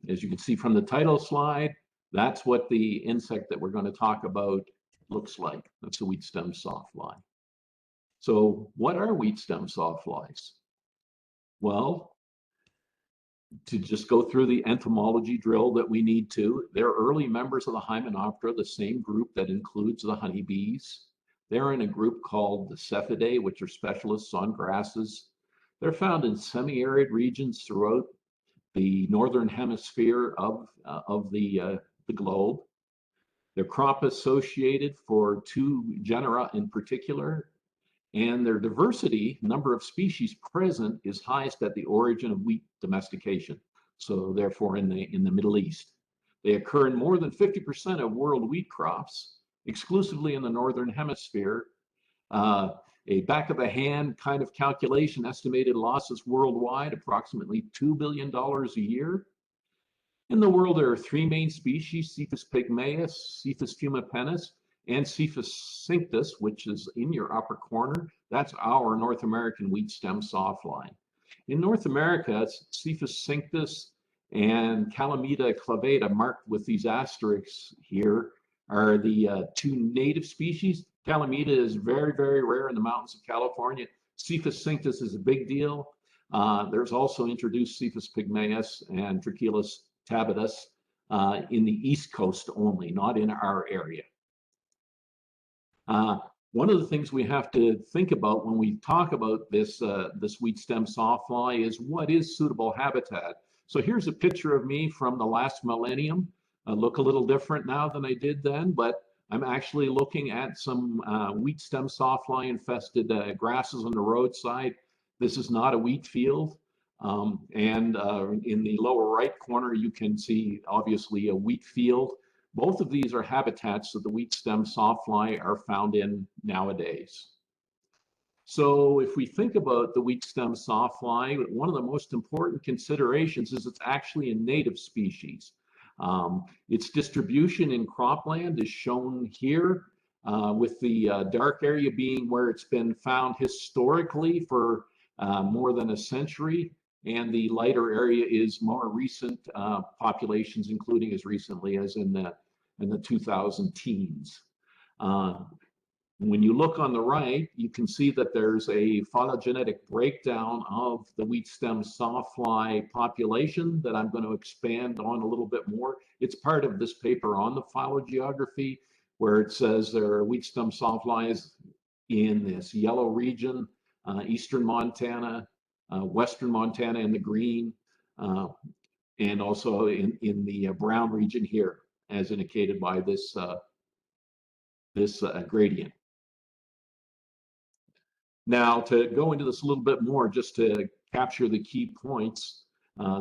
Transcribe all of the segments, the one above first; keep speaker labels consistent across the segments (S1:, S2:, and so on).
S1: As you can see from the title slide, that's what the insect that we're going to talk about looks like. That's a wheat stem sawfly. So what are wheat stem sawflies? Well, to just go through the entomology drill that we need to, they're early members of the Hymenoptera, the same group that includes the honeybees. They're in a group called the Cephidae, which are specialists on grasses. They're found in semi-arid regions throughout the northern hemisphere of the globe. They're crop associated for two genera in particular, and their diversity, number of species present, is highest at the origin of wheat domestication. So therefore in the Middle East. They occur in more than 50% of world wheat crops, exclusively in the northern hemisphere. A back of the hand kind of calculation, estimated losses worldwide, approximately $2 billion a year. In the world, there are three main species: Cephas pygmaeus, Cephas fumipennis, and Cephas cinctus, which is in your upper corner. That's our North American wheat stem sawfly. In North America, it's Cephas cinctus and Calamita clavata, marked with these asterisks here, are the two native species. Calamita is very, very rare in the mountains of California. Cephas cinctus is a big deal. There's also introduced Cephas pygmaeus and Trachilus tabatus in the East Coast only, not in our area. One of the things we have to think about when we talk about this wheat stem sawfly is what is suitable habitat. So here's a picture of me from the last millennium. I look a little different now than I did then, but I'm actually looking at some wheat stem sawfly infested grasses on the roadside. This is not a wheat field. In the lower right corner, you can see obviously a wheat field. Both of these are habitats that the wheat stem sawfly are found in nowadays. So if we think about the wheat stem sawfly, one of the most important considerations is it's actually a native species. Its distribution in cropland is shown here, with the dark area being where it's been found historically for more than a century, and the lighter area is more recent populations, including as recently as in the 2000 teens. When you look on the right, you can see that there's a phylogenetic breakdown of the wheat stem sawfly population that I'm going to expand on a little bit more. It's part of this paper on the phylogeography, where it says there are wheat stem sawflies in this yellow region, eastern Montana, western Montana in the green, and also in the brown region here, as indicated by this gradient. Now, to go into this a little bit more, just to capture the key points,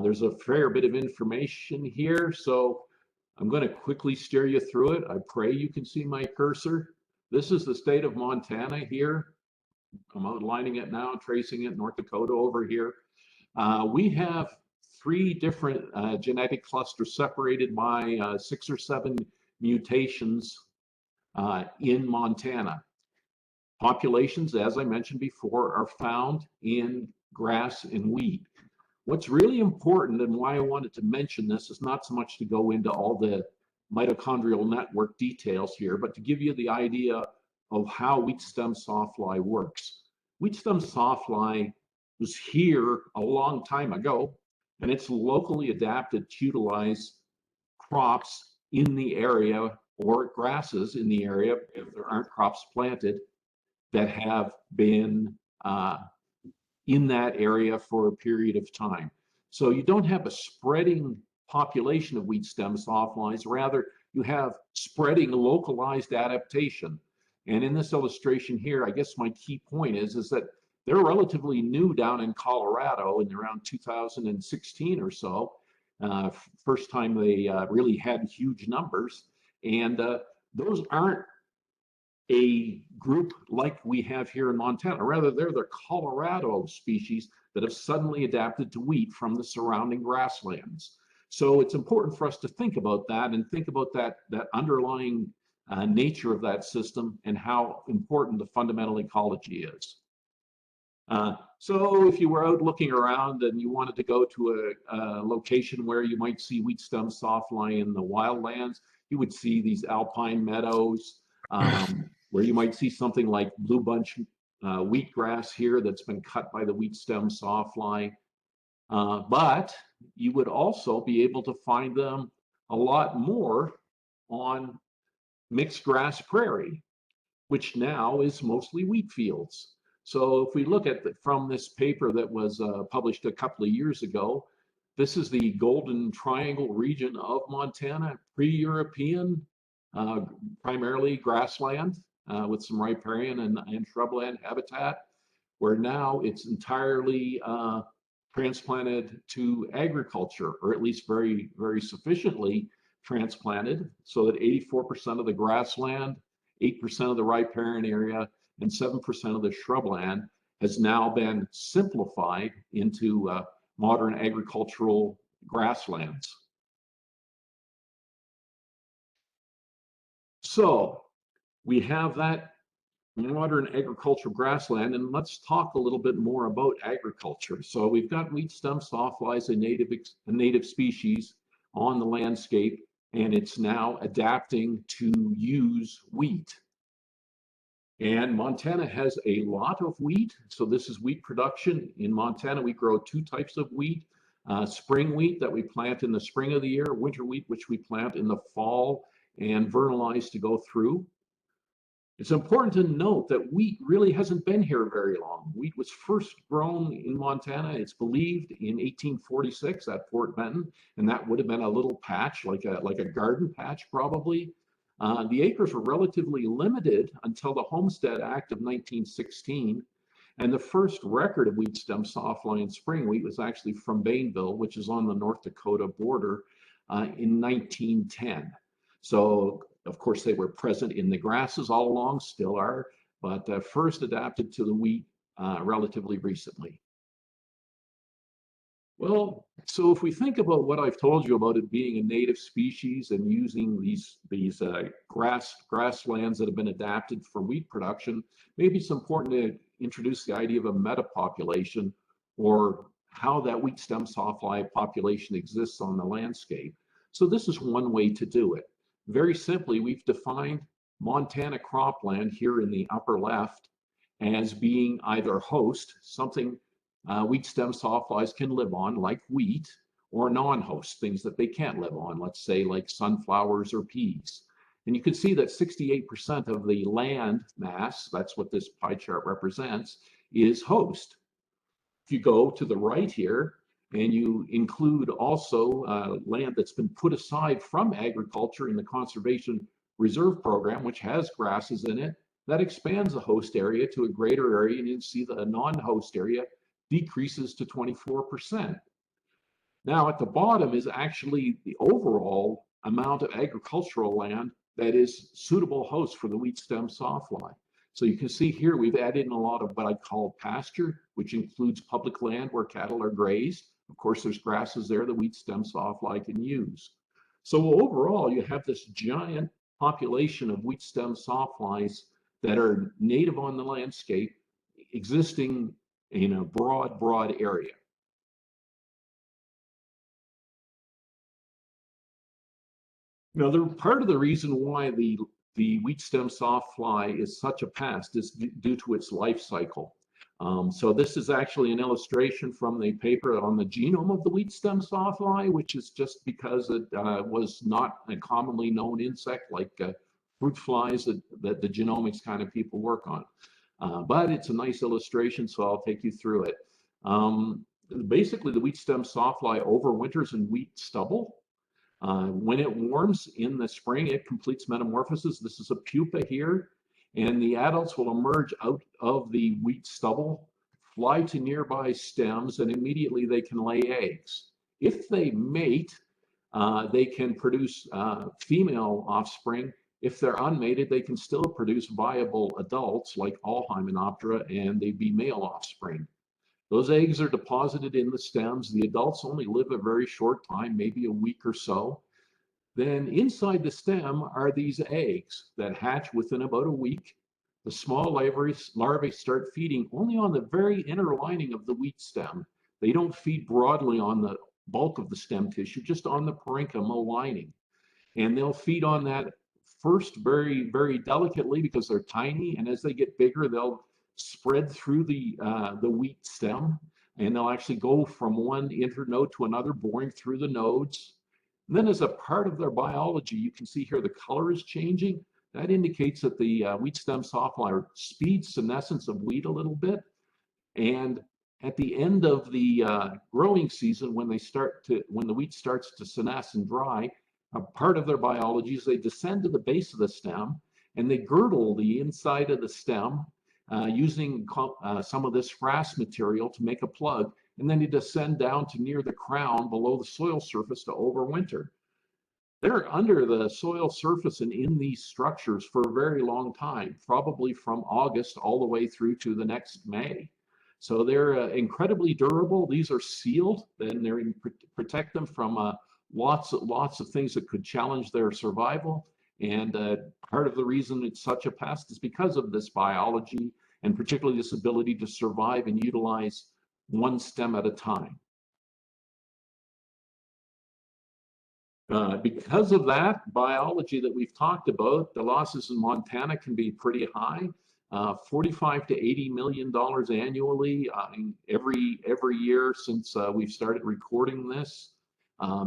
S1: there's a fair bit of information here, so I'm going to quickly steer you through it. I pray you can see my cursor. This is the state of Montana here. I'm outlining it now, tracing it, North Dakota over here. We have three different genetic clusters separated by 6 or 7 mutations in Montana. Populations, as I mentioned before, are found in grass and wheat. What's really important, and why I wanted to mention this, is not so much to go into all the mitochondrial network details here, but to give you the idea of how wheat stem sawfly works. Wheat stem sawfly was here a long time ago, and it's locally adapted to utilize crops in the area or grasses in the area, if there aren't crops planted, that have been in that area for a period of time. So you don't have a spreading population of wheat stem sawflies, rather you have spreading localized adaptation. And in this illustration here, I guess my key point is that they're relatively new down in Colorado in around 2016 or so. First time they really had huge numbers. And those aren't a group like we have here in Montana. Rather, they're the Colorado species that have suddenly adapted to wheat from the surrounding grasslands. So it's important for us to think about that and think about that underlying nature of that system and how important the fundamental ecology is. So if you were out looking around and you wanted to go to a location where you might see wheat stem sawfly in the wildlands, you would see these alpine meadows, where you might see something like blue bunch wheatgrass here that's been cut by the wheat stem sawfly. But you would also be able to find them a lot more on mixed grass prairie, which now is mostly wheat fields. So if we look at from this paper that was published a couple of years ago, this is the Golden Triangle region of Montana, pre-European, uh, primarily grassland with some riparian and shrubland habitat, where now it's entirely transplanted to agriculture, or at least very, very sufficiently transplanted, so that 84% of the grassland, 8% of the riparian area, and 7% of the shrubland has now been simplified into modern agricultural grasslands. So we have that modern agricultural grassland, and let's talk a little bit more about agriculture. So we've got wheat stem sawflies, a native species on the landscape, and it's now adapting to use wheat. And Montana has a lot of wheat. So this is wheat production. In Montana, we grow two types of wheat. Spring wheat that we plant in the spring of the year, winter wheat, which we plant in the fall and vernalize to go through. It's important to note that wheat really hasn't been here very long. Wheat was first grown in Montana, it's believed, in 1846 at Fort Benton, and that would have been a little patch, like a garden patch probably. The acres were relatively limited until the Homestead Act of 1916, and the first record of wheat stem sawfly and spring wheat was actually from Bainville, which is on the North Dakota border, in 1910. So, of course, they were present in the grasses all along, still are, but first adapted to the wheat relatively recently. Well, so if we think about what I've told you about it being a native species and using these grasslands that have been adapted for wheat production, maybe it's important to introduce the idea of a metapopulation, or how that wheat stem sawfly population exists on the landscape. So this is one way to do it. Very simply, we've defined Montana cropland here in the upper left as being either host, something wheat stem sawflies can live on, like wheat, or non-host, things that they can't live on, let's say like sunflowers or peas. And you can see that 68% of the land mass, that's what this pie chart represents, is host. If you go to the right here, and you include also land that's been put aside from agriculture in the Conservation Reserve Program, which has grasses in it, that expands the host area to a greater area, and you can see the non-host area decreases to 24%. Now at the bottom is actually the overall amount of agricultural land that is suitable host for the wheat stem sawfly. So you can see here we've added in a lot of what I call pasture, which includes public land where cattle are grazed. Of course, there's grasses there the wheat stem sawfly can use. So overall, you have this giant population of wheat stem sawflies that are native on the landscape, existing in a broad area. Now, part of the reason why the wheat stem sawfly is such a pest is due to its life cycle. So this is actually an illustration from the paper on the genome of the wheat stem sawfly, which is just because it was not a commonly known insect like fruit flies that the genomics kind of people work on. But it's a nice illustration, so I'll take you through it. Basically, the wheat stem sawfly overwinters in wheat stubble. When it warms in the spring, it completes metamorphosis. This is a pupa here, and the adults will emerge out of the wheat stubble, fly to nearby stems, and immediately they can lay eggs. If they mate, they can produce female offspring. If they're unmated, they can still produce viable adults like all Hymenoptera, and they'd be male offspring. Those eggs are deposited in the stems. The adults only live a very short time, maybe a week or so. Then inside the stem are these eggs that hatch within about a week. the small larvae start feeding only on the very inner lining of the wheat stem. They don't feed broadly on the bulk of the stem tissue, just on the parenchymal lining. And they'll feed on that first very, very delicately because they're tiny. And as they get bigger, they'll spread through the wheat stem, and they'll actually go from one internode to another, boring through the nodes. And then as a part of their biology, you can see here the color is changing. That indicates that the wheat stem sawfly speeds senescence of wheat a little bit. And at the end of the growing season, when the wheat starts to senesce and dry, a part of their biology is they descend to the base of the stem and they girdle the inside of the stem using some of this frass material to make a plug, and then they descend down to near the crown below the soil surface to overwinter. They're under the soil surface and in these structures for a very long time, probably from August all the way through to the next May. So they're incredibly durable. These are sealed, and they protect them from lots of things that could challenge their survival. And part of the reason it's such a pest is because of this biology, and particularly this ability to survive and utilize one stem at a time. Because of that biology that we've talked about, the losses in Montana can be pretty high. $45 to $80 million annually every year since we've started recording this.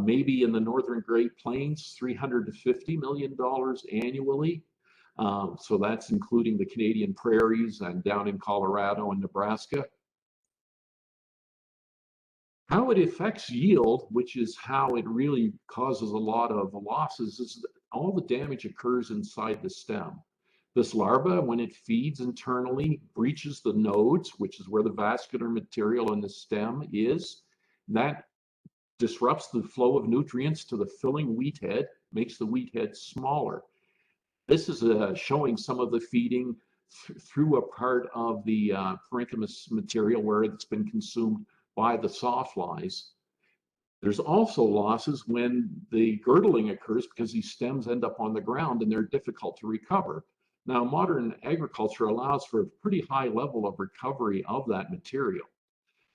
S1: Maybe in the northern Great Plains, $300 to $50 million annually. So that's including the Canadian prairies and down in Colorado and Nebraska. How it affects yield, which is how it really causes a lot of losses, is all the damage occurs inside the stem. This larva, when it feeds internally, breaches the nodes, which is where the vascular material in the stem is. That disrupts the flow of nutrients to the filling wheat head, makes the wheat head smaller. This is showing some of the feeding through a part of the parenchymus material where it's been consumed by the sawflies. There's also losses when the girdling occurs because these stems end up on the ground and they're difficult to recover. Now, modern agriculture allows for a pretty high level of recovery of that material,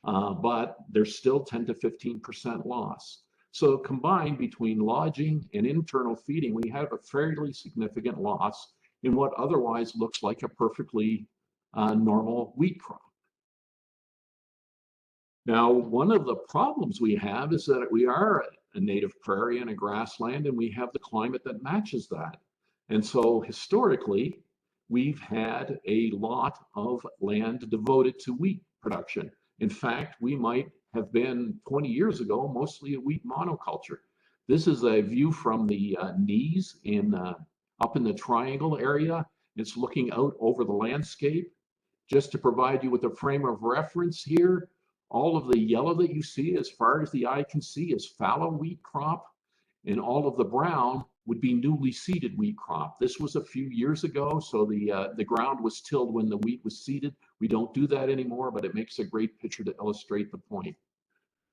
S1: but there's still 10 to 15% loss. So combined between lodging and internal feeding, we have a fairly significant loss in what otherwise looks like a perfectly normal wheat crop. Now, one of the problems we have is that we are a native prairie and a grassland, and we have the climate that matches that. And so historically, we've had a lot of land devoted to wheat production. In fact, we might have been 20 years ago mostly a wheat monoculture. This is a view from the knees up in the triangle area. It's looking out over the landscape. Just to provide you with a frame of reference here, all of the yellow that you see as far as the eye can see is fallow wheat crop, and all of the brown would be newly seeded wheat crop. This was a few years ago, so the ground was tilled when the wheat was seeded. We don't do that anymore, but it makes a great picture to illustrate the point.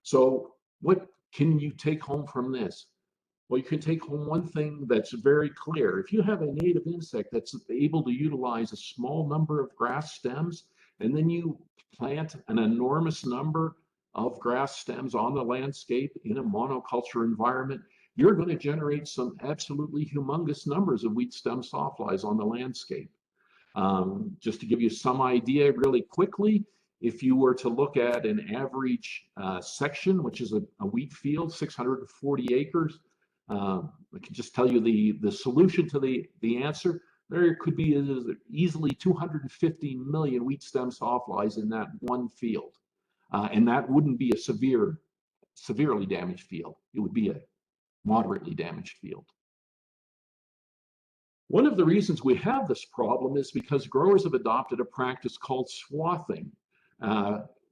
S1: So what can you take home from this? Well, you can take home one thing that's very clear. If you have a native insect that's able to utilize a small number of grass stems, and then you plant an enormous number of grass stems on the landscape in a monoculture environment, you're going to generate some absolutely humongous numbers of wheat stem sawflies on the landscape. Just to give you some idea really quickly, if you were to look at an average section, which is a wheat field, 640 acres, I can just tell you the solution to the answer. There could be easily 250 million wheat stem sawflies in that one field. And that wouldn't be a severely damaged field. It would be a moderately damaged field. One of the reasons we have this problem is because growers have adopted a practice called swathing.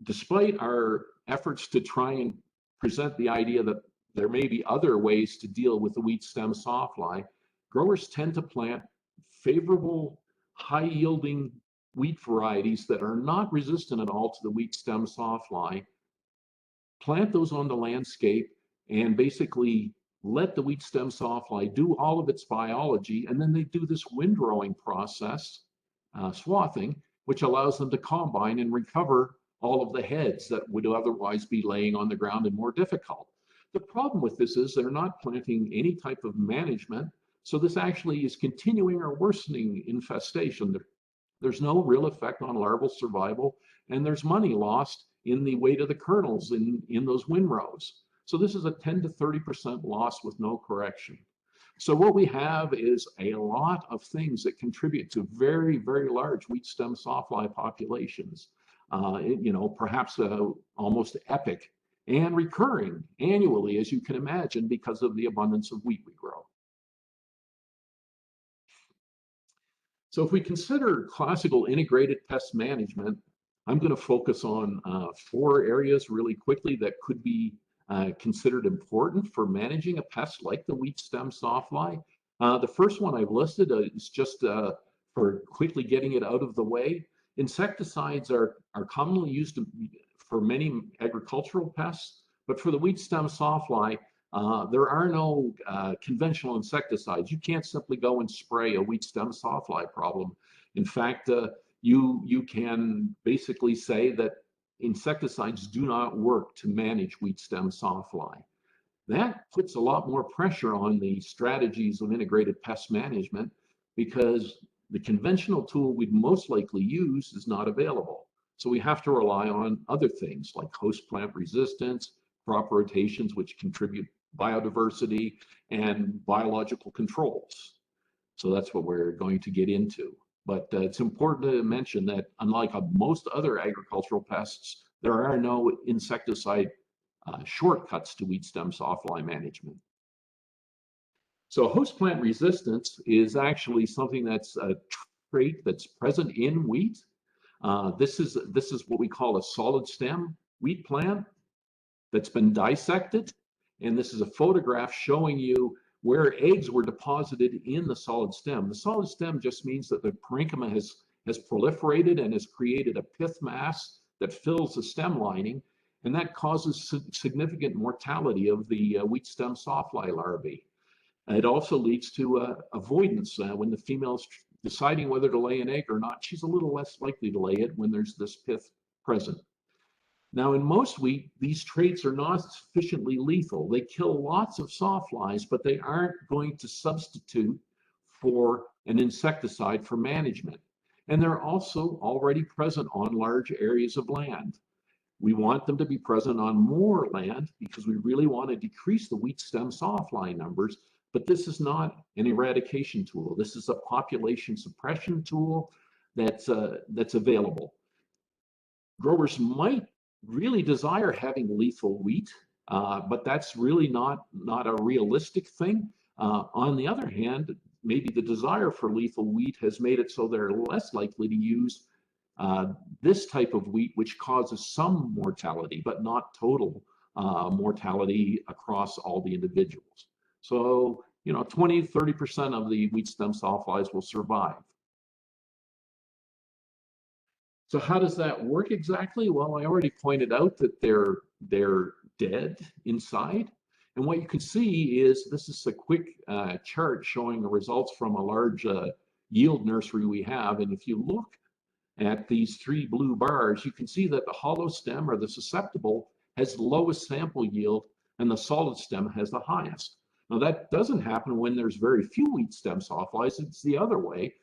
S1: Despite our efforts to try and present the idea that there may be other ways to deal with the wheat stem sawfly, growers tend to plant favorable, high-yielding wheat varieties that are not resistant at all to the wheat stem sawfly, plant those on the landscape, and basically let the wheat stem sawfly do all of its biology, and then they do this windrowing process swathing, which allows them to combine and recover all of the heads that would otherwise be laying on the ground and more difficult. The problem with this is they're not planting any type of management, so this actually is continuing or worsening infestation. There's no real effect on larval survival, and there's money lost in the weight of the kernels in those windrows. So this is a 10 to 30% loss with no correction. So what we have is a lot of things that contribute to very, very large wheat stem sawfly populations. Perhaps almost epic and recurring annually, as you can imagine, because of the abundance of wheat we grow. So if we consider classical integrated pest management, I'm going to focus on 4 areas really quickly that could be considered important for managing a pest like the wheat stem sawfly. The first one I've listed is just for quickly getting it out of the way. Insecticides are commonly used for many agricultural pests, but for the wheat stem sawfly, there are no conventional insecticides. You can't simply go and spray a wheat stem sawfly problem. In fact, you can basically say that insecticides do not work to manage wheat stem sawfly. That puts a lot more pressure on the strategies of integrated pest management because the conventional tool we'd most likely use is not available. So we have to rely on other things like host plant resistance, crop rotations, which contribute biodiversity, and biological controls. So that's what we're going to get into. But it's important to mention that unlike most other agricultural pests, there are no insecticide shortcuts to wheat stem sawfly management. So host plant resistance is actually something that's a trait that's present in wheat. This is what we call a solid stem wheat plant that's been dissected. And this is a photograph showing you where eggs were deposited in the solid stem. The solid stem just means that the parenchyma has proliferated and has created a pith mass that fills the stem lining, and that causes significant mortality of the wheat stem sawfly larvae. It also leads to avoidance. When the female's deciding whether to lay an egg or not, she's a little less likely to lay it when there's this pith present. Now, in most wheat, these traits are not sufficiently lethal. They kill lots of sawflies, but they aren't going to substitute for an insecticide for management. And they're also already present on large areas of land. We want them to be present on more land because we really want to decrease the wheat stem sawfly numbers, but this is not an eradication tool. This is a population suppression tool that's available. Growers might really desire having lethal wheat, but that's really not a realistic thing. On the other hand, maybe the desire for lethal wheat has made it so they're less likely to use this type of wheat, which causes some mortality, but not total mortality across all the individuals. So, 20, 30% of the wheat stem sawflies will survive. So how does that work exactly? Well, I already pointed out that they're dead inside. And what you can see is this is a quick chart showing the results from a large yield nursery we have. And if you look at these 3 blue bars, you can see that the hollow stem or the susceptible has the lowest sample yield and the solid stem has the highest. Now that doesn't happen when there's very few wheat stem sawflies, it's the other way.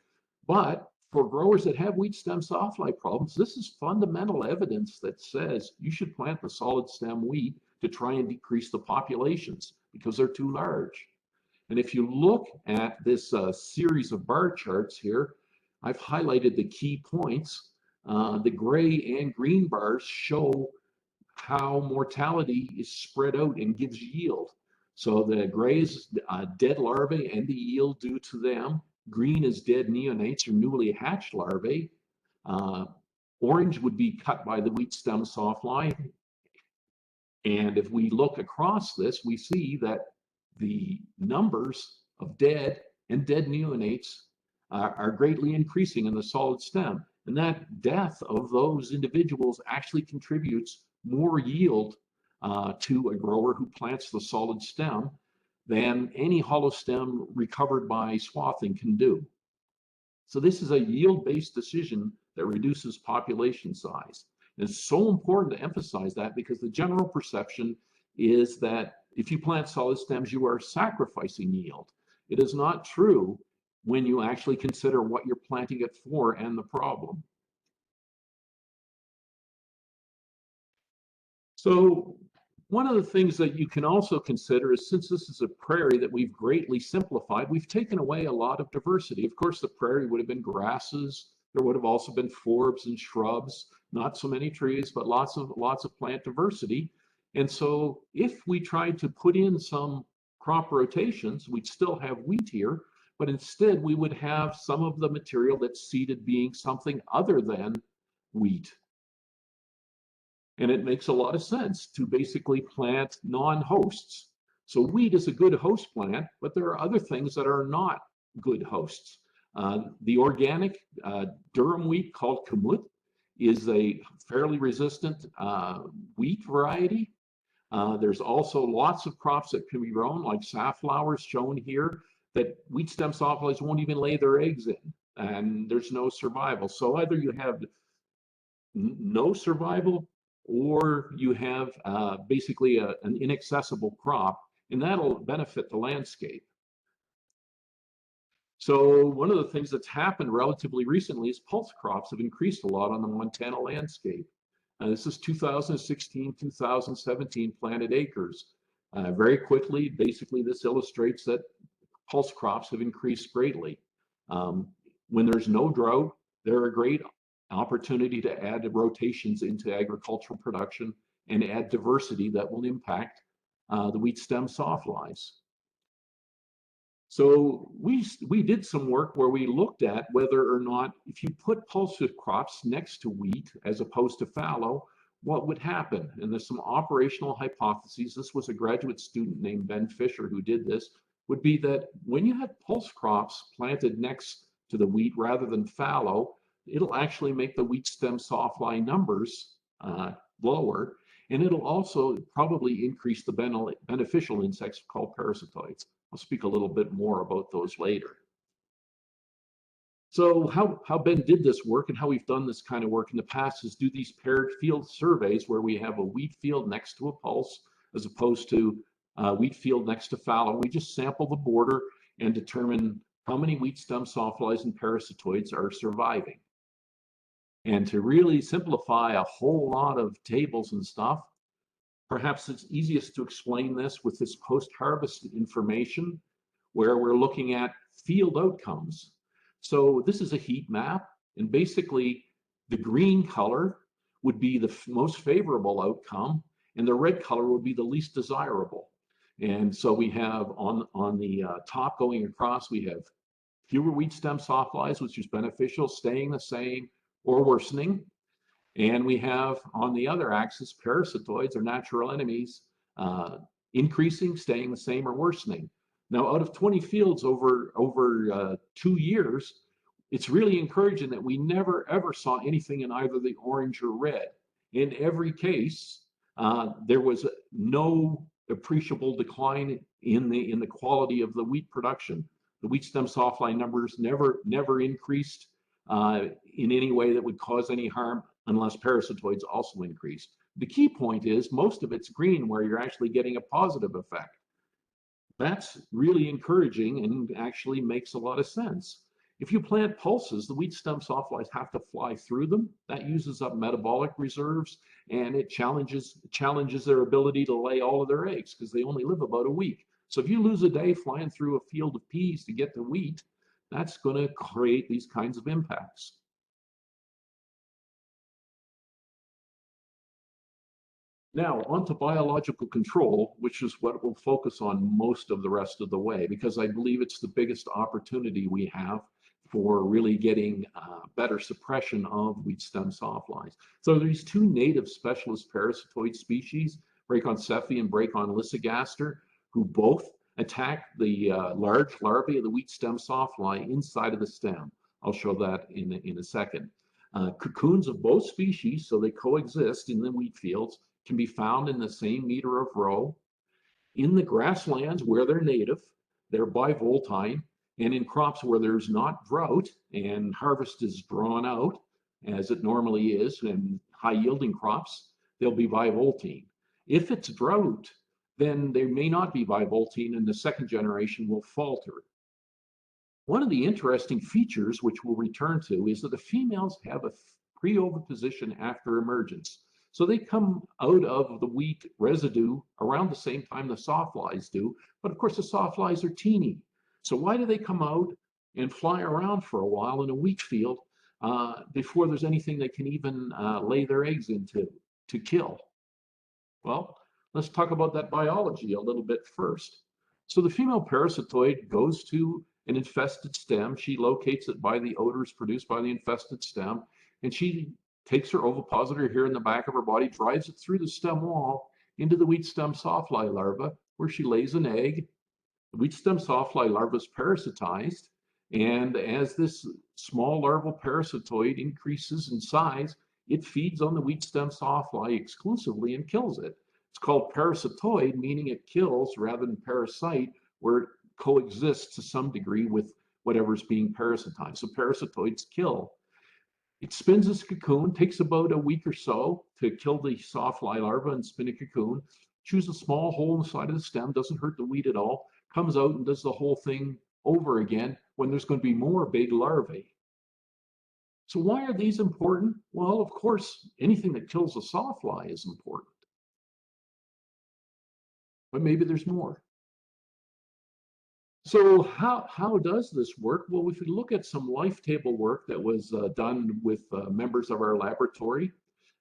S1: But for growers that have wheat stem sawfly problems, this is fundamental evidence that says you should plant the solid stem wheat to try and decrease the populations because they're too large. And if you look at this series of bar charts here, I've highlighted the key points. The gray and green bars show how mortality is spread out and gives yield. So the gray is dead larvae and the yield due to them. Green is dead neonates or newly hatched larvae. Orange would be cut by the wheat stem sawfly. And if we look across this, we see that the numbers of dead and dead neonates are greatly increasing in the solid stem. And that death of those individuals actually contributes more yield to a grower who plants the solid stem than any hollow stem recovered by swathing can do. So this is a yield-based decision that reduces population size. And it's so important to emphasize that because the general perception is that if you plant solid stems, you are sacrificing yield. It is not true when you actually consider what you're planting it for and the problem. So one of the things that you can also consider is, since this is a prairie that we've greatly simplified, we've taken away a lot of diversity. Of course, the prairie would have been grasses. There would have also been forbs and shrubs, not so many trees, but lots of plant diversity. And so if we tried to put in some crop rotations, we'd still have wheat here, but instead we would have some of the material that's seeded being something other than wheat. And it makes a lot of sense to basically plant non-hosts. So wheat is a good host plant, but there are other things that are not good hosts. The organic durum wheat called kamut is a fairly resistant wheat variety. There's also lots of crops that can be grown, like safflowers shown here, that wheat stem sawflies won't even lay their eggs in, and there's no survival. So either you have no survival, or you have basically an inaccessible crop, and that'll benefit the landscape. So one of the things that's happened relatively recently is pulse crops have increased a lot on the Montana landscape. This is 2016, 2017 planted acres. Very quickly, basically this illustrates that pulse crops have increased greatly. When there's no drought, they're a great opportunity to add rotations into agricultural production and add diversity that will impact the wheat stem sawflies. So we did some work where we looked at whether or not, if you put pulsive crops next to wheat as opposed to fallow, what would happen. And there's some operational hypotheses. This was a graduate student named Ben Fisher who did this. Would be that when you have pulse crops planted next to the wheat rather than fallow, it'll actually make the wheat stem sawfly numbers lower, and it'll also probably increase the beneficial insects called parasitoids. I'll speak a little bit more about those later. So how Ben did this work and how we've done this kind of work in the past is do these paired field surveys where we have a wheat field next to a pulse as opposed to a wheat field next to fallow. We just sample the border and determine how many wheat stem sawflies and parasitoids are surviving. And to really simplify a whole lot of tables and stuff, perhaps it's easiest to explain this with this post-harvest information where we're looking at field outcomes. So this is a heat map, and basically the green color would be the most favorable outcome, and the red color would be the least desirable. And so we have on the top going across, we have fewer wheat stem sawflies, which is beneficial, staying the same or worsening. And we have on the other axis, parasitoids or natural enemies, increasing, staying the same, or worsening. Now, out of 20 fields over 2 years, it's really encouraging that we never ever saw anything in either the orange or red. In every case, there was no appreciable decline in the quality of the wheat production. The wheat stem sawfly numbers never increased in any way that would cause any harm unless parasitoids also increased. The key point is most of it's green where you're actually getting a positive effect. That's really encouraging and actually makes a lot of sense. If you plant pulses, the wheat stem sawflies have to fly through them. That uses up metabolic reserves, and it challenges their ability to lay all of their eggs because they only live about a week. So if you lose a day flying through a field of peas to get to wheat, that's going to create these kinds of impacts. Now, onto biological control, which is what we'll focus on most of the rest of the way, because I believe it's the biggest opportunity we have for really getting better suppression of wheat stem sawflies. So these two native specialist parasitoid species, Brachycephi and Bracon lysigaster, who both attack the large larvae of the wheat stem sawfly inside of the stem. I'll show that in a second. Cocoons of both species, so they coexist in the wheat fields, can be found in the same meter of row. In the grasslands where they're native, they're bivoltine, And in crops where there's not drought and harvest is drawn out, as it normally is in high yielding crops, there'll be bivoltine. If it's drought, then there may not be bivoltine and the second generation will falter. One of the interesting features, which we'll return to, is that the females have a pre-oviposition after emergence. So they come out of the wheat residue around the same time the sawflies do, but of course the sawflies are teeny. So why do they come out and fly around for a while in a wheat field before there's anything they can even lay their eggs into to kill? Well, let's talk about that biology a little bit first. So the female parasitoid goes to an infested stem. She locates it by the odors produced by the infested stem, and she takes her ovipositor here in the back of her body, drives it through the stem wall into the wheat stem sawfly larva, where she lays an egg. The wheat stem sawfly larva is parasitized, and as this small larval parasitoid increases in size, it feeds on the wheat stem sawfly exclusively and kills it. It's called parasitoid, meaning it kills rather than parasite, where it coexists to some degree with whatever's being parasitized. So parasitoids kill. It spins its cocoon, takes about a week or so to kill the sawfly larva and spin a cocoon, chews a small hole in the side of the stem, doesn't hurt the wheat at all, comes out and does the whole thing over again when there's going to be more big larvae. So why are these important? Well, of course, anything that kills a sawfly is important. But maybe there's more. So how does this work? Well, if we look at some life table work that was done with members of our laboratory,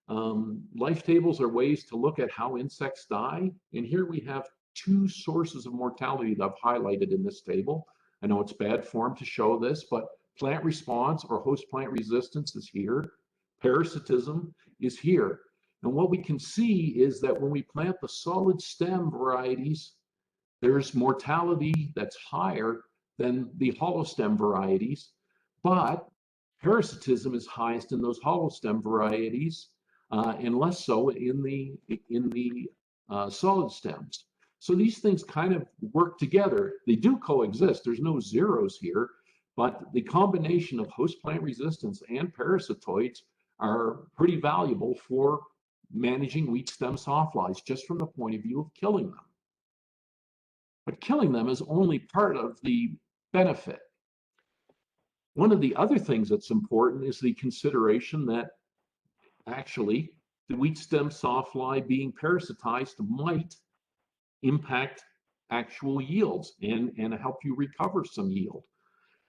S1: life tables are ways to look at how insects die. And here we have two sources of mortality that I've highlighted in this table. I know it's bad form to show this, but plant response or host plant resistance is here. Parasitism is here. And what we can see is that when we plant the solid stem varieties, there's mortality that's higher than the hollow stem varieties, but parasitism is highest in those hollow stem varieties and less so in the solid stems. So these things kind of work together. They do coexist. There's no zeros here, but the combination of host plant resistance and parasitoids are pretty valuable for managing wheat stem sawflies, just from the point of view of killing them. But killing them is only part of the benefit. One of the other things that's important is the consideration that actually the wheat stem sawfly being parasitized might impact actual yields and help you recover some yield.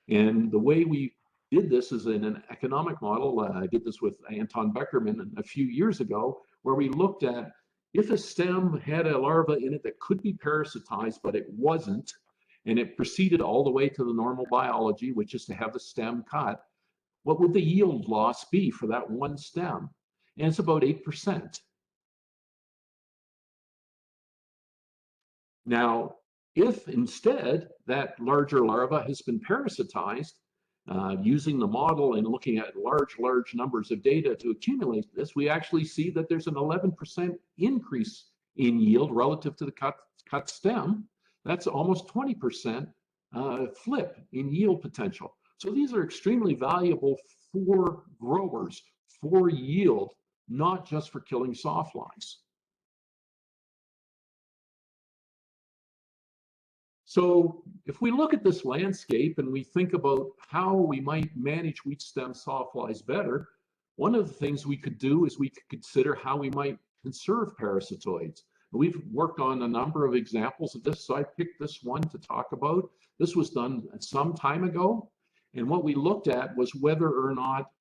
S1: And the way we did this is in an economic model. I did this with Anton Beckerman a few years ago, where we looked at if a stem had a larva in it that could be parasitized, but it wasn't, and it proceeded all the way to the normal biology, which is to have the stem cut, what would the yield loss be for that one stem? And it's about 8%. Now, if instead that larger larva has been parasitized, using the model and looking at large numbers of data to accumulate this, we actually see that there's an 11% increase in yield relative to the cut stem. That's almost 20% flip in yield potential. So these are extremely valuable for growers, for yield, not just for killing sawflies. So if we look at this landscape and we think about how we might manage wheat stem sawflies better, one of the things we could do is we could consider how we might conserve parasitoids. We've worked on a number of examples of this, so I picked this one to talk about. This was done some time ago, and what we looked at was whether or not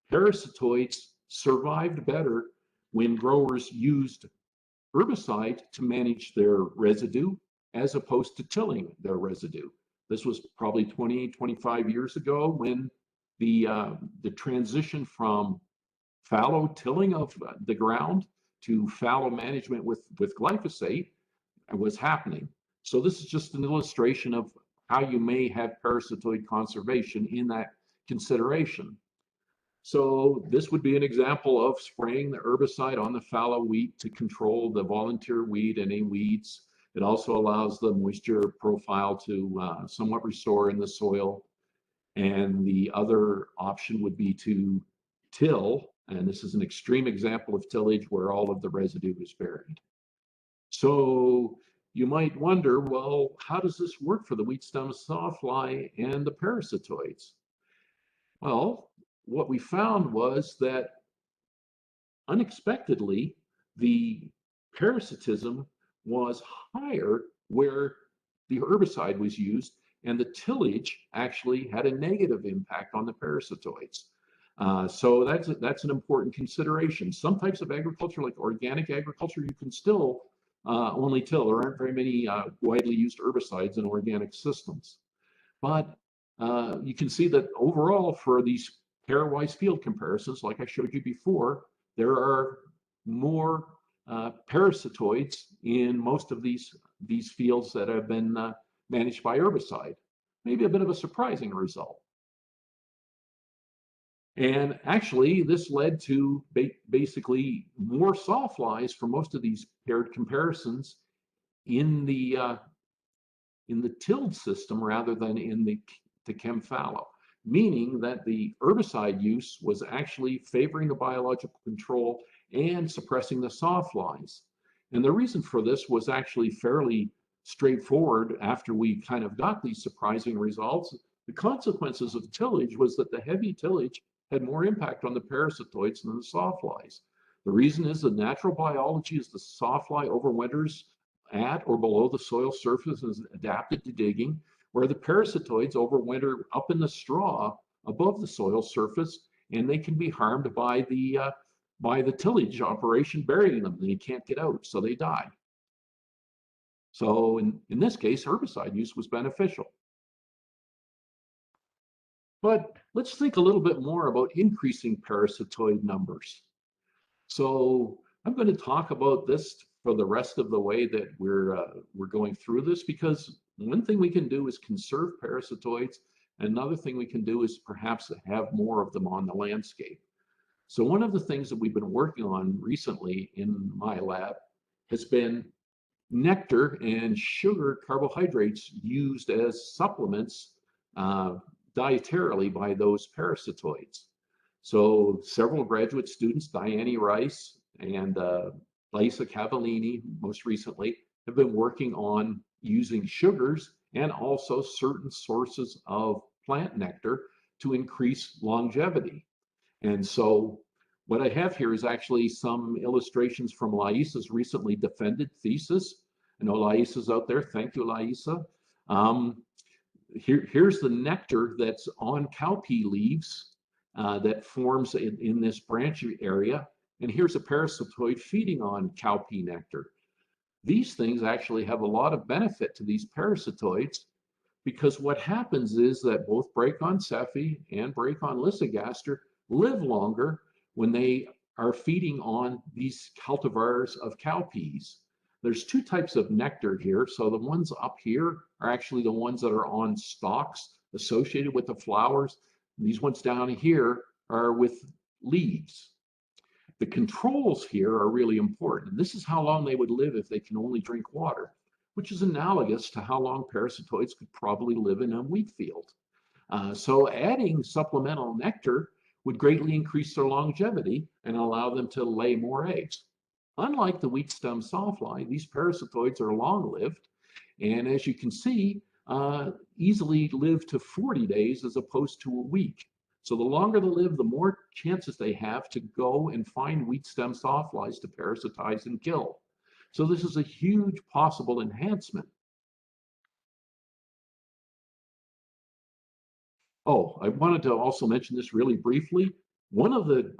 S1: parasitoids survived better when growers used herbicide to manage their residue as opposed to tilling their residue. This was probably 20, 25 years ago when the transition from fallow tilling of the ground to fallow management with glyphosate was happening. So this is just an illustration of how you may have parasitoid conservation in that consideration. So this would be an example of spraying the herbicide on the fallow wheat to control the volunteer weed and any weeds. It also allows the moisture profile to somewhat restore in the soil. And the other option would be to till, and this is an extreme example of tillage where all of the residue is buried. So you might wonder, well, how does this work for the wheat stem sawfly and the parasitoids? Well, what we found was that unexpectedly, the parasitism was higher where the herbicide was used, and the tillage actually had a negative impact on the parasitoids. So that's an important consideration. Some types of agriculture, like organic agriculture, you can still only till. There aren't very many widely used herbicides in organic systems. But you can see that overall for these pairwise field comparisons, like I showed you before, there are more parasitoids in most of these fields that have been managed by herbicide. Maybe a bit of a surprising result. And actually, this led to basically more sawflies for most of these paired comparisons in the tilled system rather than in the chem fallow, meaning that the herbicide use was actually favoring the biological control and suppressing the sawflies. And the reason for this was actually fairly straightforward after we kind of got these surprising results. The consequences of tillage was that the heavy tillage had more impact on the parasitoids than the sawflies. The reason is the natural biology is the sawfly overwinters at or below the soil surface and is adapted to digging, where the parasitoids overwinter up in the straw above the soil surface, and they can be harmed by the tillage operation burying them. They can't get out, so they die. So in this case, herbicide use was beneficial. But let's think a little bit more about increasing parasitoid numbers. So I'm going to talk about this for the rest of the way that we're going through this, because one thing we can do is conserve parasitoids. Another thing we can do is perhaps have more of them on the landscape. So one of the things that we've been working on recently in my lab has been nectar and sugar carbohydrates used as supplements dietarily by those parasitoids. So several graduate students, Diane Rice and Lisa Cavallini, most recently, have been working on using sugars and also certain sources of plant nectar to increase longevity. And so what I have here is actually some illustrations from Laisa's recently defended thesis. I know Laisa's out there. Thank you, Laisa. Here's the nectar that's on cowpea leaves that forms in this branch area. And here's a parasitoid feeding on cowpea nectar. These things actually have a lot of benefit to these parasitoids, because what happens is that both Bracon cephei and Bracon lysogaster live longer when they are feeding on these cultivars of cowpeas. There's two types of nectar here. So the ones up here are actually the ones that are on stalks associated with the flowers. These ones down here are with leaves. The controls here are really important. This is how long they would live if they can only drink water, which is analogous to how long parasitoids could probably live in a wheat field. So adding supplemental nectar would greatly increase their longevity and allow them to lay more eggs. Unlike the wheat stem sawfly, these parasitoids are long-lived, and as you can see, easily live to 40 days as opposed to a week. So the longer they live, the more chances they have to go and find wheat stem sawflies to parasitize and kill. So this is a huge possible enhancement. Oh, I wanted to also mention this really briefly. One of the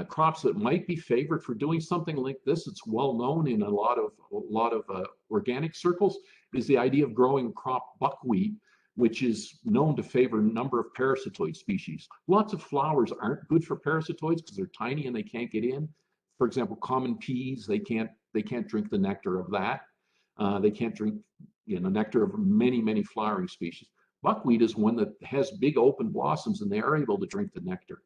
S1: crops that might be favored for doing something like this, it's well known in a lot of organic circles, is the idea of growing crop buckwheat, which is known to favor a number of parasitoid species. Lots of flowers aren't good for parasitoids because they're tiny and they can't get in. For example, common peas, they can't drink the nectar of that. They can't drink nectar of many flowering species. Buckwheat is one that has big open blossoms and they are able to drink the nectar.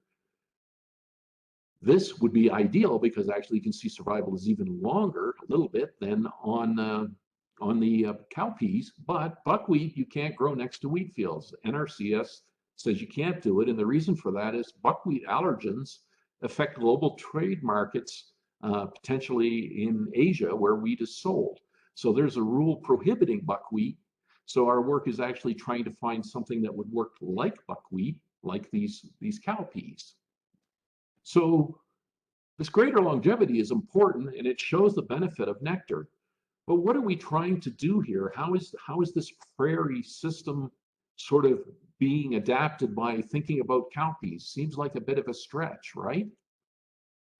S1: This would be ideal because actually you can see survival is even longer, a little bit, than on cowpeas, but buckwheat you can't grow next to wheat fields. NRCS says you can't do it, and the reason for that is buckwheat allergens affect global trade markets, potentially in Asia where wheat is sold. So there's a rule prohibiting buckwheat. So our work is actually trying to find something that would work like buckwheat, like these cowpeas. So this greater longevity is important, and it shows the benefit of nectar. But what are we trying to do here? How is this prairie system sort of being adapted by thinking about cowpeas? Seems like a bit of a stretch, right?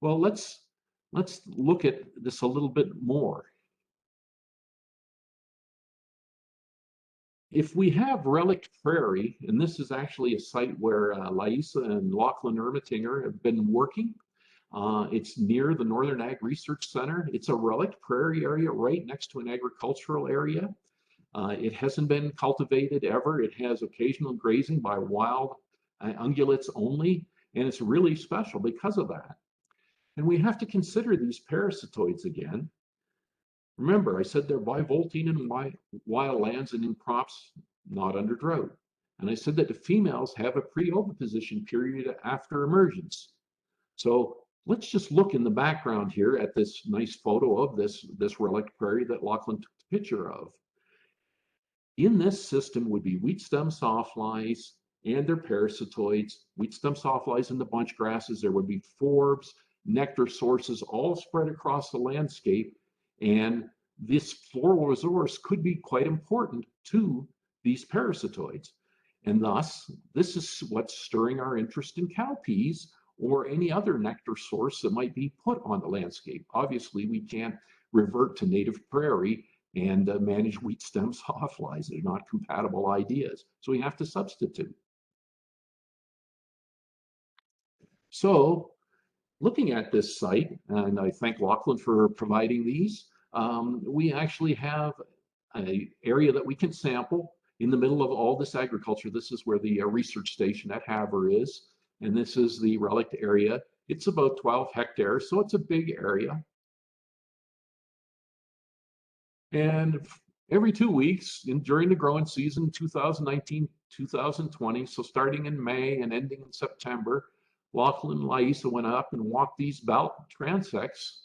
S1: Well, let's look at this a little bit more. If we have relic prairie, and this is actually a site where Laisa and Lachlan Ermatinger have been working. It's near the Northern Ag Research Center. It's a relic prairie area right next to an agricultural area. It hasn't been cultivated ever. It has occasional grazing by wild ungulates only, and it's really special because of that. And we have to consider these parasitoids again. Remember, I said they're bivoltine in wild lands and in crops not under drought. And I said that the females have a pre-oviposition period after emergence. So let's just look in the background here at this nice photo of this relic prairie that Lachlan took the picture of. In this system would be wheat stem sawflies and their parasitoids, wheat stem sawflies and the bunch grasses. There would be forbs, nectar sources all spread across the landscape. And this floral resource could be quite important to these parasitoids. And thus, this is what's stirring our interest in cowpeas or any other nectar source that might be put on the landscape. Obviously, we can't revert to native prairie and manage wheat stem sawflies. They're not compatible ideas. So we have to substitute. So looking at this site, and I thank Lachlan for providing these, we actually have an area that we can sample in the middle of all this agriculture. This is where the research station at Havre is, and this is the relic area. It's about 12 hectares, so it's a big area. And every 2 weeks during the growing season, 2019, 2020, so starting in May and ending in September, Lachlan and Laisa went up and walked these belt transects,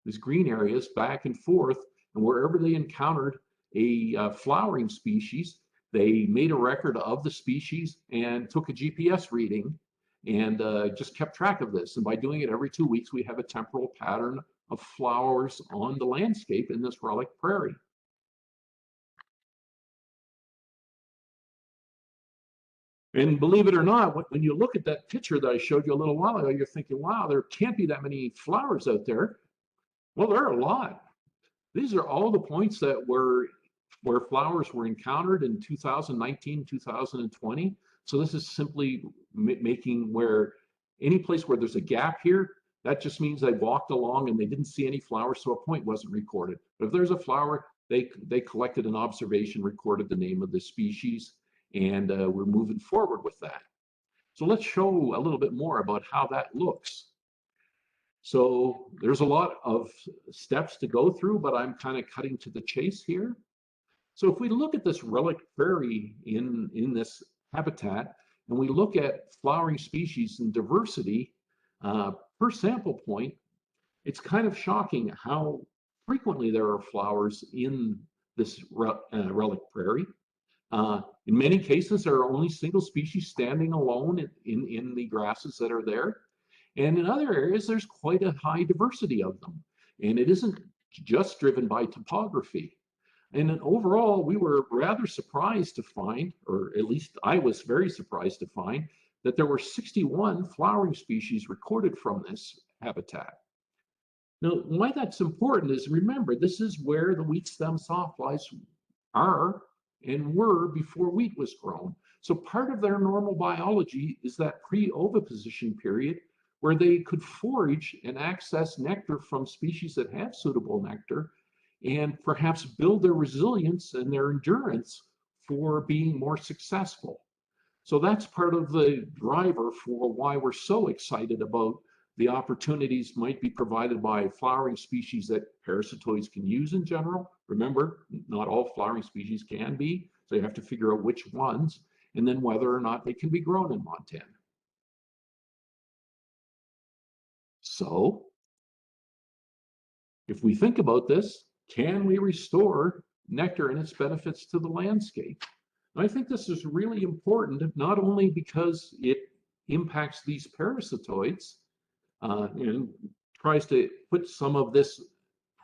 S1: these green areas, back and forth, and wherever they encountered a flowering species, they made a record of the species and took a GPS reading and just kept track of this. And by doing it every 2 weeks, we have a temporal pattern of flowers on the landscape in this relic prairie. And believe it or not, when you look at that picture that I showed you a little while ago, you're thinking, wow, there can't be that many flowers out there. Well, there are a lot. These are all the points that where flowers were encountered in 2019, 2020. So this is simply making where any place where there's a gap here, that just means they walked along and they didn't see any flowers, so a point wasn't recorded. But if there's a flower, they collected an observation, recorded the name of the species, and we're moving forward with that. So let's show a little bit more about how that looks. So there's a lot of steps to go through, but I'm kind of cutting to the chase here. So if we look at this relic prairie in this habitat, and we look at flowering species and diversity per sample point, it's kind of shocking how frequently there are flowers in this relic prairie. In many cases, there are only single species standing alone in the grasses that are there. And in other areas, there's quite a high diversity of them. And it isn't just driven by topography. And then overall, we were rather surprised to find, or at least I was very surprised to find, that there were 61 flowering species recorded from this habitat. Now, why that's important is, remember, this is where the wheat stem sawflies are and were before wheat was grown. So part of their normal biology is that pre-oviposition period where they could forage and access nectar from species that have suitable nectar and perhaps build their resilience and their endurance for being more successful. So that's part of the driver for why we're so excited about the opportunities might be provided by flowering species that parasitoids can use in general. Remember, not all flowering species can be, so you have to figure out which ones, and then whether or not they can be grown in Montana. So, if we think about this, can we restore nectar and its benefits to the landscape? And I think this is really important, not only because it impacts these parasitoids and tries to put some of this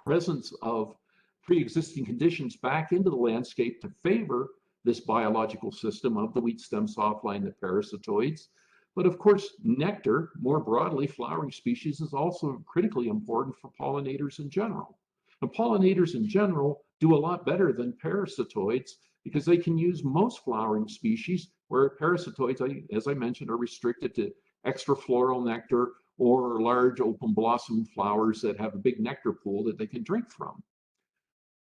S1: presence of pre-existing conditions back into the landscape to favor this biological system of the wheat stem sawfly and the parasitoids. But of course, nectar, more broadly, flowering species, is also critically important for pollinators in general. And pollinators in general do a lot better than parasitoids because they can use most flowering species, where parasitoids, as I mentioned, are restricted to extrafloral nectar or large open blossom flowers that have a big nectar pool that they can drink from.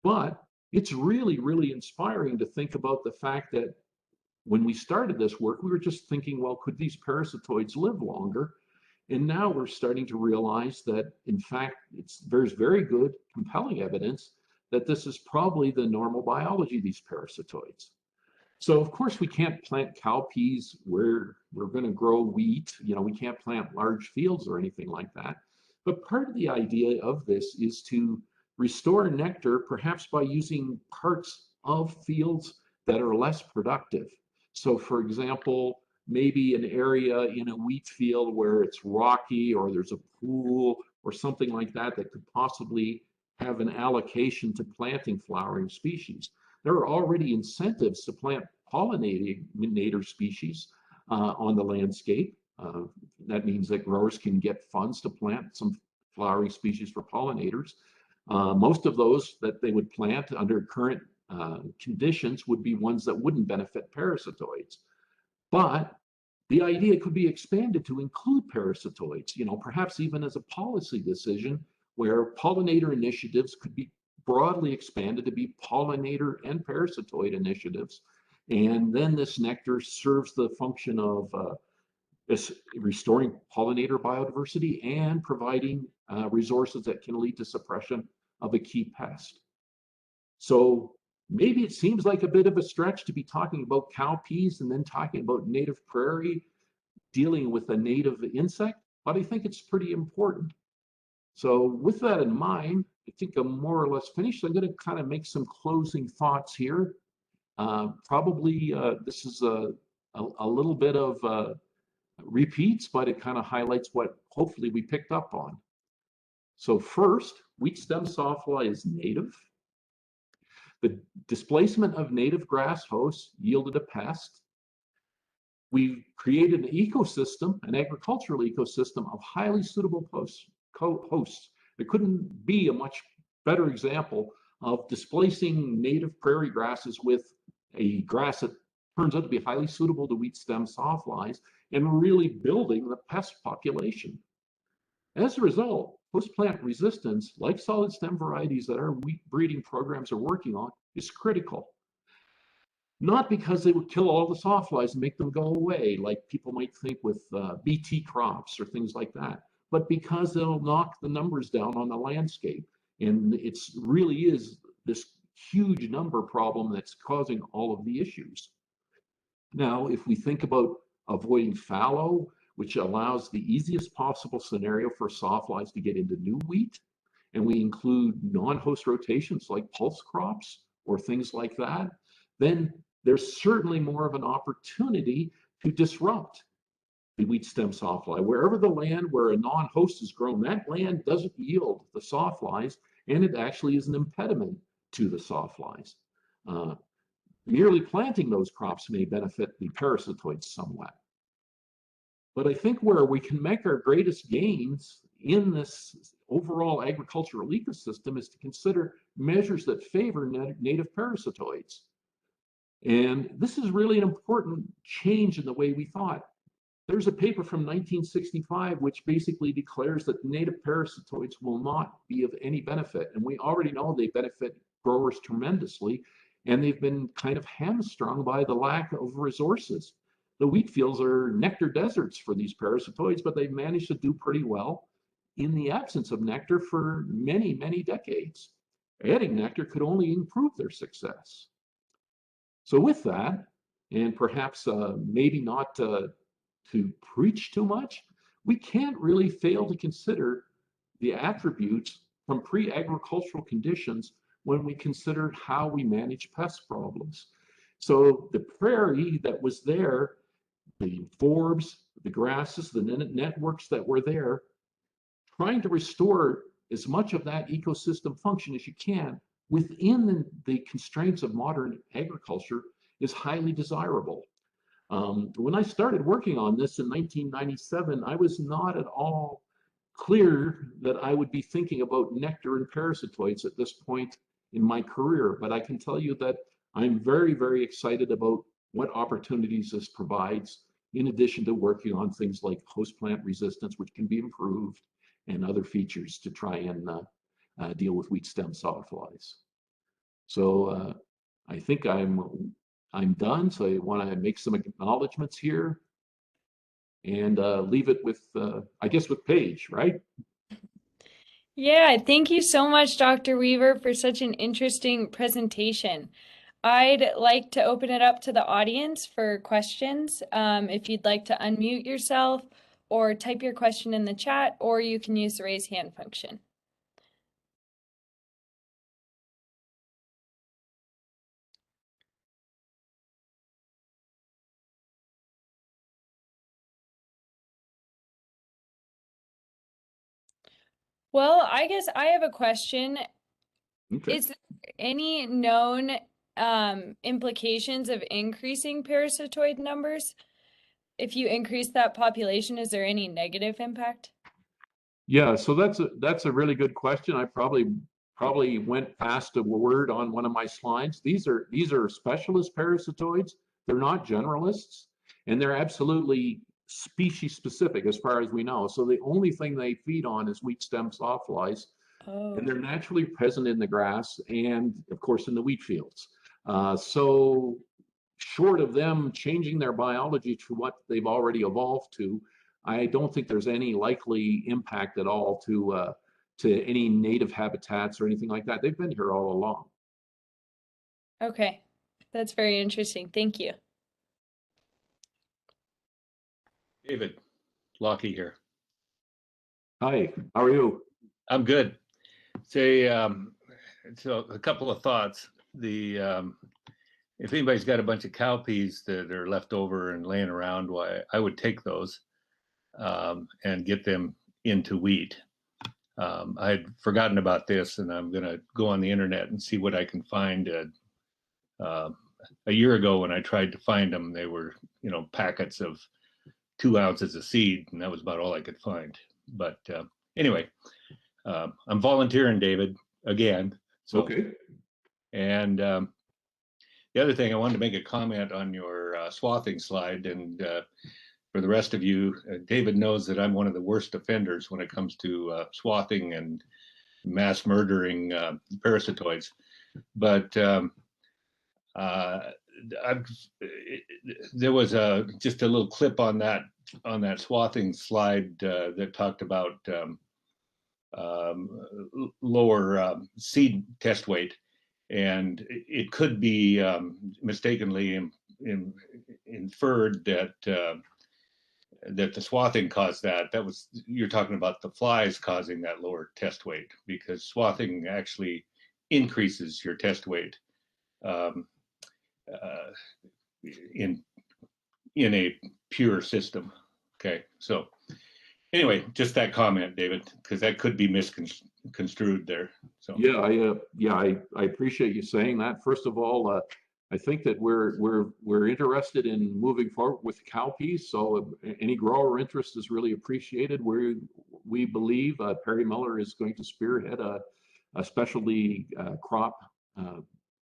S1: But it's really, really inspiring to think about the fact that when we started this work, we were just thinking, well, could these parasitoids live longer? And now we're starting to realize that, in fact, there's very good, compelling evidence that this is probably the normal biology of these parasitoids. So, of course, we can't plant cowpeas where we're going to grow wheat. You know, we can't plant large fields or anything like that. But part of the idea of this is to restore nectar, perhaps by using parts of fields that are less productive. So, for example, maybe an area in a wheat field where it's rocky or there's a pool or something like that that could possibly have an allocation to planting flowering species. There are already incentives to plant pollinator species on the landscape. That means that growers can get funds to plant some flowering species for pollinators. Most of those that they would plant under current conditions would be ones that wouldn't benefit parasitoids. But the idea could be expanded to include parasitoids, you know, perhaps even as a policy decision where pollinator initiatives could be broadly expanded to be pollinator and parasitoid initiatives. And then this nectar serves the function of restoring pollinator biodiversity and providing resources that can lead to suppression of a key pest. So maybe it seems like a bit of a stretch to be talking about cowpeas and then talking about native prairie dealing with a native insect, but I think it's pretty important. So with that in mind, I think I'm more or less finished. I'm going to kind of make some closing thoughts here. This is a little bit of repeats, but it kind of highlights what hopefully we picked up on. So first, wheat stem sawfly is native. The displacement of native grass hosts yielded a pest. We created an ecosystem, an agricultural ecosystem of highly suitable hosts. There couldn't be a much better example of displacing native prairie grasses with a grass that turns out to be highly suitable to wheat stem sawflies and really building the pest population. As a result, post-plant resistance, like solid stem varieties that our wheat breeding programs are working on, is critical. Not because they would kill all the sawflies and make them go away, like people might think with BT crops or things like that, but because they'll knock the numbers down on the landscape. And it really is this huge number problem that's causing all of the issues. Now, if we think about avoiding fallow, which allows the easiest possible scenario for sawflies to get into new wheat, and we include non-host rotations like pulse crops or things like that, then there's certainly more of an opportunity to disrupt the wheat stem sawfly. Wherever the land where a non-host is grown, that land doesn't yield the sawflies, and it actually is an impediment to the sawflies. Merely planting those crops may benefit the parasitoids somewhat. But I think where we can make our greatest gains in this overall agricultural ecosystem is to consider measures that favor native parasitoids. And this is really an important change in the way we thought. There's a paper from 1965 which basically declares that native parasitoids will not be of any benefit. And we already know they benefit growers tremendously, and they've been kind of hamstrung by the lack of resources. the wheat fields are nectar deserts for these parasitoids, but they've managed to do pretty well in the absence of nectar for many, many decades. Adding nectar could only improve their success. So with that, and perhaps maybe not to preach too much, we can't really fail to consider the attributes from pre-agricultural conditions when we consider how we manage pest problems. So the prairie that was there, the forbs, the grasses, the networks that were there, trying to restore as much of that ecosystem function as you can within the constraints of modern agriculture is highly desirable. When I started working on this in 1997, I was not at all clear that I would be thinking about nectar and parasitoids at this point in my career, but I can tell you that I'm very, very excited about what opportunities this provides, in addition to working on things like host plant resistance, which can be improved, and other features to try and deal with wheat stem sawflies. So I think I'm done. So I want to make some acknowledgements here and leave it with, I guess, with Paige, right?
S2: Yeah, thank you so much, Dr. Weaver, for such an interesting presentation. I'd like to open it up to the audience for questions. If you'd like to unmute yourself or type your question in the chat, or you can use the raise hand function. Well, I guess I have a question.
S1: Okay.
S2: Is there any known implications of increasing parasitoid numbers? If you increase that population, is there any negative impact?
S1: Yeah, so that's a really good question. I probably went past a word on one of my slides. These are specialist parasitoids. They're not generalists, and they're absolutely species specific as far as we know. So the only thing they feed on is wheat stem sawflies, and
S2: Oh,
S1: they're naturally present in the grass and, of course, in the wheat fields. So short of them changing their biology to what they've already evolved to, I don't think there's any likely impact at all to any native habitats or anything like that. They've been here all along.
S2: okay. That's very interesting. Thank you.
S3: David, Lockie here.
S1: Hi, how are you?
S3: I'm good. Say, so a couple of thoughts. If anybody's got a bunch of cowpeas that are left over and laying around, why I would take those and get them into wheat. I had forgotten about this, and I'm going to go on the internet and see what I can find. A year ago, when I tried to find them, they were, packets of 2 ounces of seed, and that was about all I could find. But anyway, I'm volunteering, David, again. So,
S1: Okay.
S3: and the other thing, I wanted to make a comment on your swathing slide. And for the rest of you, David knows that I'm one of the worst offenders when it comes to swathing and mass murdering parasitoids. But there was just a little clip on that swathing slide that talked about lower seed test weight, and it could be mistakenly inferred that that the swathing caused that. That was, you're talking about the flies causing that lower test weight, because swathing actually increases your test weight in a pure system. Okay, so anyway, just that comment, David, because that could be misconstrued there. So
S1: Yeah, I appreciate you saying that. First of all, I think that we're interested in moving forward with cowpeas. So any grower interest is really appreciated. We believe Perry Miller is going to spearhead a specialty crop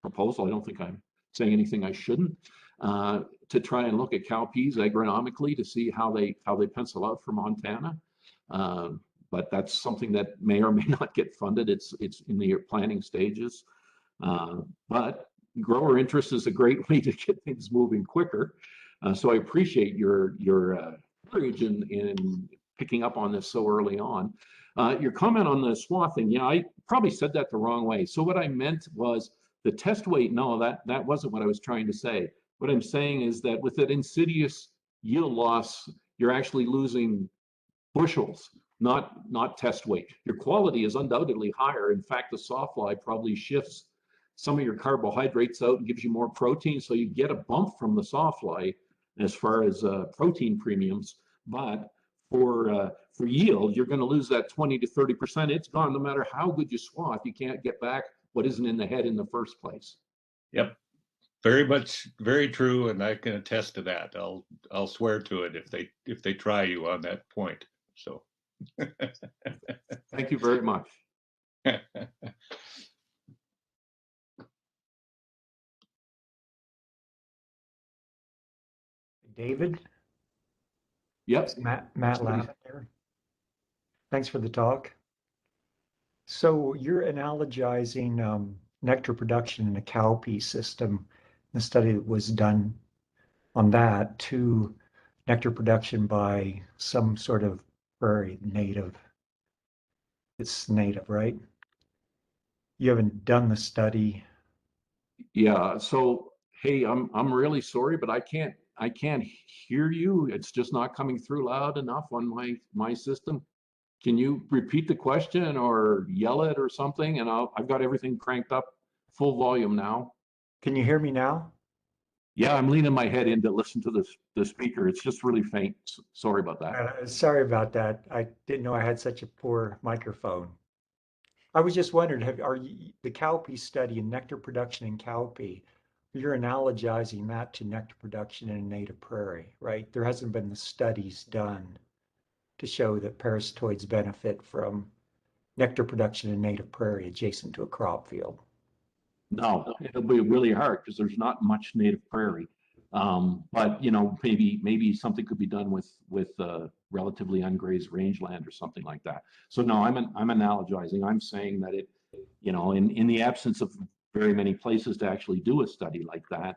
S1: proposal. I don't think I'm saying anything I shouldn't, to try and look at cowpeas agronomically to see how they pencil out for Montana. But that's something that may or may not get funded. It's in the planning stages. But grower interest is a great way to get things moving quicker. So I appreciate your courage in picking up on this so early on. Your comment on the swathing, yeah, I probably said that the wrong way. So what I meant was the test weight. No, that wasn't what I was trying to say. What I'm saying is that with that insidious yield loss, you're actually losing bushels, not test weight. Your quality is undoubtedly higher. In fact, the sawfly probably shifts some of your carbohydrates out and gives you more protein, so you get a bump from the sawfly as far as protein premiums. But for yield, you're going to lose that 20 to 30%. It's gone no matter how good you swath. You can't get back what isn't in the head in the first place.
S3: Yep, very true, and I can attest to that. I'll swear to it if they try you on that point. So,
S1: thank you very much.
S4: David?
S1: Yep.
S4: Matt Lavin here. Thanks for the talk. So you're analogizing nectar production in a cowpea system. The study that was done on that to nectar production by some sort of prairie native. It's native, right? You haven't done the study.
S1: Yeah. So hey, I'm really sorry, but I can't hear you. It's just not coming through loud enough on my system. Can you repeat the question or yell it or something? And I've got everything cranked up full volume now.
S4: Can you hear me now?
S1: Yeah, I'm leaning my head in to listen to the speaker. It's just really faint. Sorry about that.
S4: Sorry about that. I didn't know I had such a poor microphone. I was just wondering, the cowpea study in nectar production in cowpea, you're analogizing that to nectar production in a native prairie, right? There hasn't been the studies done to show that parasitoids benefit from nectar production in native prairie adjacent to a crop field.
S1: No, it'll be really hard because there's not much native prairie. But you know, maybe something could be done with relatively ungrazed rangeland or something like that. So no, I'm analogizing. I'm saying that in the absence of very many places to actually do a study like that,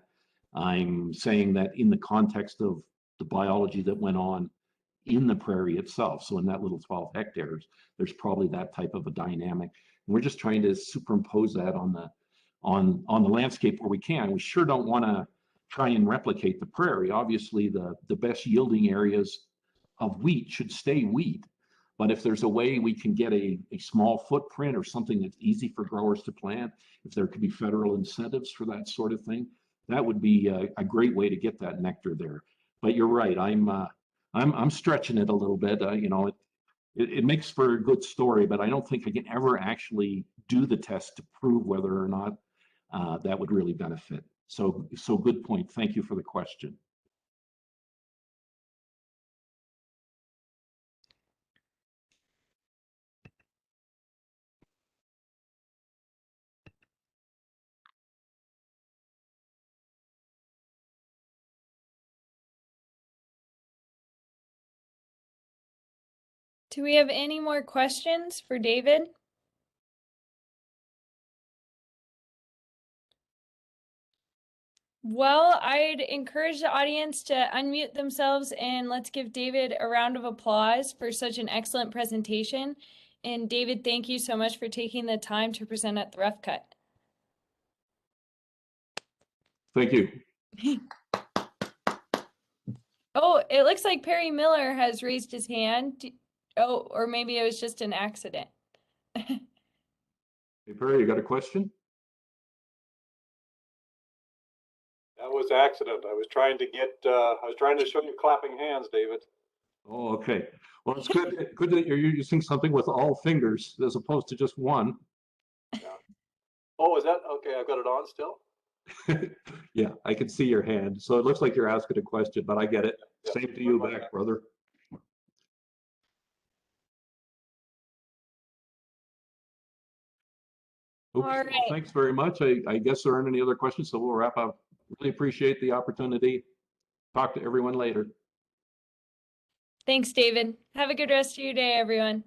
S1: I'm saying that in the context of the biology that went on in the prairie itself, so in that little 12 hectares, there's probably that type of a dynamic. And we're just trying to superimpose that on the landscape where we can. We sure don't want to try and replicate the prairie. Obviously, the best yielding areas of wheat should stay wheat. But if there's a way we can get a small footprint or something that's easy for growers to plant, if there could be federal incentives for that sort of thing, that would be a great way to get that nectar there. But you're right. I'm stretching it a little bit. It makes for a good story, but I don't think I can ever actually do the test to prove whether or not that would really benefit. So good point. Thank you for the question.
S2: Do we have any more questions for David? Well, I'd encourage the audience to unmute themselves and let's give David a round of applause for such an excellent presentation. And David, thank you so much for taking the time to present at the Rough Cut.
S1: Thank you.
S2: Oh, it looks like Perry Miller has raised his hand. Oh, or maybe it was just an accident.
S1: Hey, Perry, you got a question?
S5: That was accident. I was trying to show you clapping hands, David.
S1: Oh, okay. Well, it's good that you're using something with all fingers as opposed to just one.
S5: Yeah. Oh, is that okay? I've got it on still.
S1: Yeah, I can see your hand. So it looks like you're asking a question, but I get it.
S5: Yeah.
S1: Same to you back, brother. Okay,
S2: All
S1: well,
S2: right.
S1: thanks very much. I guess there aren't any other questions, so we'll wrap up. Really appreciate the opportunity. Talk to everyone later.
S2: Thanks, David. Have a good rest of your day, everyone.